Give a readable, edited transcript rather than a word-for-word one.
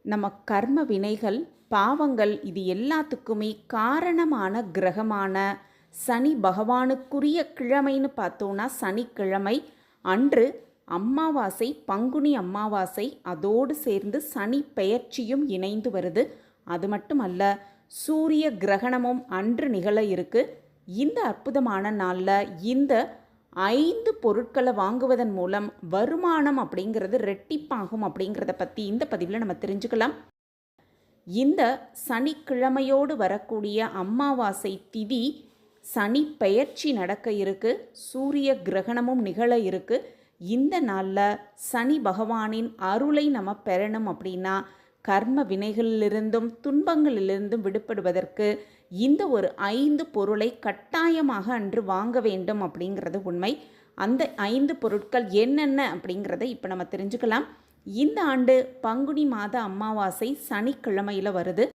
நம்ம கர்ம வினைகள், பாவங்கள் இது எல்லாத்துக்குமே காரணமான கிரகமான சனி பகவானுக்குரிய கிழமைன்னு பார்த்தோன்னா சனிக்கிழமை அன்று அமாவாசை, பங்குனி அமாவாசை, அதோடு சேர்ந்து சனி பெயர்ச்சியும் இணைந்து வருது. அது மட்டும் அல்ல, சூரிய கிரகணமும் அன்று நிகழ இருக்கு. இந்த அற்புதமான நாளில் இந்த 5 பொருட்களை வாங்குவதன் மூலம் வருமானம் அப்படிங்கிறது ரெட்டிப்பாகும் அப்படிங்கிறத பற்றி இந்த பதிவில் நம்ம தெரிஞ்சுக்கலாம். இந்த சனிக்கிழமையோடு வரக்கூடிய அமாவாசை திதி சனி பெயர்ச்சி நடக்க இருக்கு, சூரிய கிரகணமும் நிகழ இருக்கு. இந்த நாளில் சனி பகவானின் அருளை நம்ம பெறணும் அப்படின்னா கர்ம வினைகளிலிருந்தும் துன்பங்களிலிருந்தும் விடுபடுவதற்கு இந்த ஒரு 5 பொருளை கட்டாயமாக அன்று வாங்க வேண்டும் அப்படிங்கிறது உண்மை. அந்த 5 பொருட்கள் என்னென்ன அப்படிங்கிறத இப்போ நம்ம தெரிஞ்சுக்கலாம். இந்த ஆண்டு பங்குனி மாத அமாவாசை சனிக்கிழமையில் வருது.